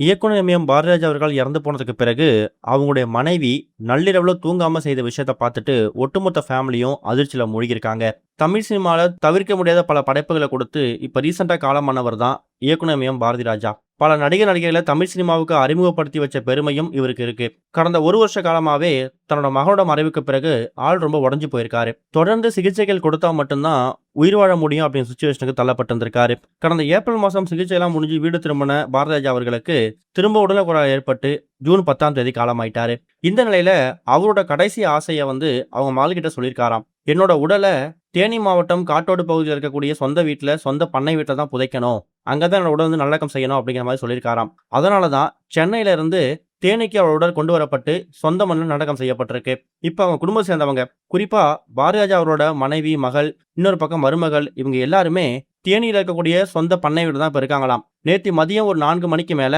இயக்குனர் எம்.எம். பாரதிராஜா அவர்கள் இறந்து போனதுக்கு பிறகு, அவங்களுடைய மனைவி நள்ளிரவுல தூங்காம செய்த விஷயத்த பார்த்துட்டு, ஒட்டுமொத்த ஃபேமிலியும் அதிர்ச்சியில மூழ்கியிருக்காங்க. தமிழ் சினிமால தவிர்க்க முடியாத பல படைப்புகள குடுத்து, இப்ப ரீசென்ட்டா காலமானவர் தான் இயக்குனர் எம்.எம். பாரதிராஜா. பல நடிகர், நடிகைகள தமிழ் சினிமாவுக்கு அறிமுகப்படுத்தி வச்ச பெருமையும் இவருக்கு இருக்கு. கடந்த 1 வருஷ காலமாவே தன்னோட மகனோட மறைவுக்கு பிறகு ஆள் ரொம்ப உடைஞ்சு போயிருக்காரு. தொடர்ந்து சிகிச்சைகள் கொடுத்தா மட்டும் தான் உயிர் வாழ முடியும் அப்படிங்கிற சிச்சுவேஷனுக்கு தள்ளப்பட்டிருந்திருக்காரு. கடந்த ஏப்ரல் மாசம் சிகிச்சையெல்லாம் முடிஞ்சு வீடு திரும்பின பாரதிராஜா அவர்களுக்கு திரும்ப உடல்நலக்குறைவு ஏற்பட்டு ஜூன் 10ஆம் தேதி காலமாயிட்டாரு. இந்த நிலையில அவரோட கடைசி ஆசைய அவங்க மகள்கிட்ட சொல்லியிருக்காராம். என்னோட உடல தேனி மாவட்டம் காட்டோடு பகுதியில இருக்கக்கூடிய சொந்த வீட்ல, சொந்த பண்ணை வீட்ல தான் புதைக்கணும். அங்க தான் என்னோட உடல் நல்லடக்கம் செய்யணும் அப்படிங்கிற மாரி சொல்லியிருக்காராம். அதனால தான் சென்னையில இருந்து தேனிக்கு அவரோட உடல் கொண்டு வரப்பட்டு சொந்த மண்ணில் நல்லடக்கம் செய்யப்பட்டிருக்கு. இப்ப அவங்க குடும்பத்தை சேர்ந்தவங்க, குறிப்பா பாரதிராஜா அவரோட மனைவி, மகள், இன்னொரு பக்கம் மருமகள் இவங்க எல்லாருமே தேனியில இருக்கக்கூடிய சொந்த பண்ணை வீடு தான் இப்ப இருக்காங்களாம். நேத்து மதியம் ஒரு 4 மணிக்கு மேல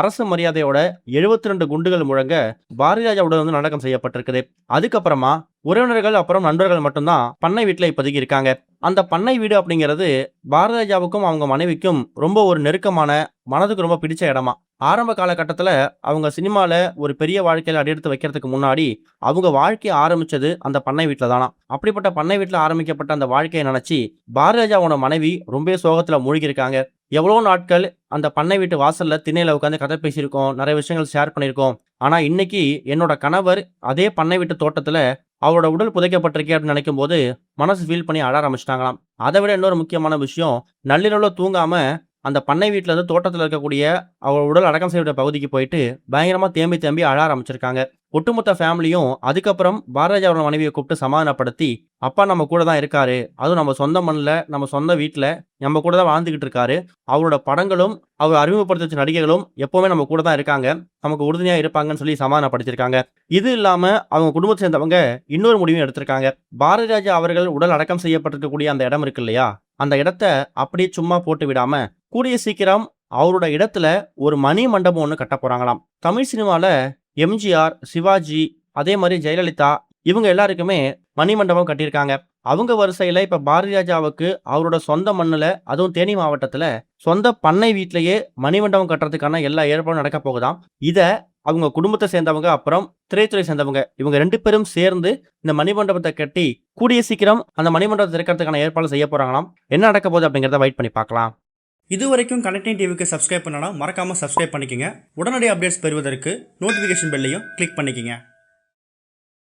அரசு மரியாதையோட 72 குண்டுகள் முழங்க பாரதிராஜா உடல் நல்லடக்கம் செய்யப்பட்டிருக்குது. அதுக்கப்புறமா உறவினர்கள் அப்புறம் நண்பர்கள் மட்டும்தான் பண்ணை வீட்டுல இப்போதைக்கு இருக்காங்க. அந்த பண்ணை வீடு அப்படிங்கிறது பாரதிராஜாவுக்கும் அவங்க மனைவிக்கும் ரொம்ப ஒரு நெருக்கமான, மனதுக்கு ரொம்ப பிடிச்ச இடமா. ஆரம்ப காலகட்டத்துல அவங்க சினிமால ஒரு பெரிய வாழ்க்கையில அடியெடுத்து வைக்கிறதுக்கு முன்னாடி அவங்க வாழ்க்கைய ஆரம்பிச்சது அந்த பண்ணை வீட்டுல தானாம். அப்படிப்பட்ட பண்ணை வீட்டுல ஆரம்பிக்கப்பட்ட அந்த வாழ்க்கையை நினைச்சு பாரதிராஜாவோட மனைவி ரொம்ப சோகத்துல மூழ்கி இருக்காங்க. எவ்வளோ நாட்கள் அந்த பண்ணை வீட்டு வாசல்ல திண்ணையில உட்காந்து கதை பேசியிருக்கோம், நிறைய விஷயங்கள் ஷேர் பண்ணியிருக்கோம். ஆனா இன்னைக்கு என்னோட கணவர் அதே பண்ணை வீட்டு தோட்டத்துல அவரோட உடல் புதைக்கப்பட்டிருக்கே அப்படின்னு நினைக்கும் போது மனசு ஃபீல் பண்ணி அழ ஆரம்பிச்சிட்டாங்களாம். அதை விட இன்னொரு முக்கியமான விஷயம், நள்ளிரவுல தூங்காம அந்த பண்ணை வீட்டுல இருந்து தோட்டத்துல இருக்கக்கூடிய அவர் உடல் அடக்கம் செய்யப்பட்ட பகுதிக்கு போயிட்டு பயங்கரமா தேம்பி தேம்பி அழ ஆரம்பிச்சிருக்காங்க. ஒட்டுமொத்த ஃபேமிலியும் அதுக்கப்புறம் பாரதிராஜா அவரோட மனைவியை கூப்பிட்டு சமாதானப்படுத்தி, அப்பா நம்ம கூட தான் இருக்காரு, அதுவும் நம்ம சொந்த மண்ணில் நம்ம சொந்த வீட்டில் நம்ம கூட தான் வாழ்ந்துகிட்டு இருக்காரு. அவரோட படங்களும் அவர் அறிமுகப்படுத்தி வச்ச நடிகைகளும் எப்பவுமே நம்ம கூட தான் இருக்காங்க, நமக்கு உறுதுணையா இருப்பாங்கன்னு சொல்லி சமாதானப்படுத்திருக்காங்க. இது இல்லாம அவங்க குடும்பத்தை சேர்ந்தவங்க இன்னொரு முடிவும் எடுத்திருக்காங்க. பாரதிராஜா அவர்கள் உடல் அடக்கம் செய்யப்பட்டிருக்கக்கூடிய அந்த இடம் இருக்கு இல்லையா, அந்த இடத்த அப்படியே சும்மா போட்டு விடாம கூடிய சீக்கிரம் அவரோட இடத்துல ஒரு மணி மண்டபம் ஒன்று கட்ட போறாங்களாம். தமிழ் சினிமால எம்ஜிஆர், சிவாஜி, அதே மாதிரி ஜெயலலிதா இவங்க எல்லாருக்குமே மணிமண்டபம் கட்டியிருக்காங்க. அவங்க வரிசையில இப்ப பாரதிராஜாவுக்கு அவரோட சொந்த மண்ணுல, அதுவும் தேனி மாவட்டத்துல சொந்த பண்ணை வீட்டிலேயே மணிமண்டபம் கட்டுறதுக்கான எல்லா ஏற்பாடும் நடக்க போகுதாம். இத அவங்க குடும்பத்தை சேர்ந்தவங்க அப்புறம் திரைத்துறை சேர்ந்தவங்க இவங்க 2 பேரும் சேர்ந்து இந்த மணிமண்டபத்தை கட்டி கூடிய சீக்கிரம் அந்த மணிமண்டபத்தை திறக்கிறதுக்கான ஏற்பாடு செய்ய போறாங்களாம். என்ன நடக்க போகுது அப்படிங்கிறத வெயிட் பண்ணி பார்க்கலாம். இதுவரைக்கும் கனெக்டிங் டிவிக்கு சப்ஸ்கிரைப் பண்ணனா மறக்காம சப்ஸ்கிரைப் பண்ணிக்கங்க. உடனடி அப்டேட்ஸ் பெறுவதற்கு நோட்டிஃபிகேஷன் பெல்லையும் கிளிக் பண்ணிக்கங்க.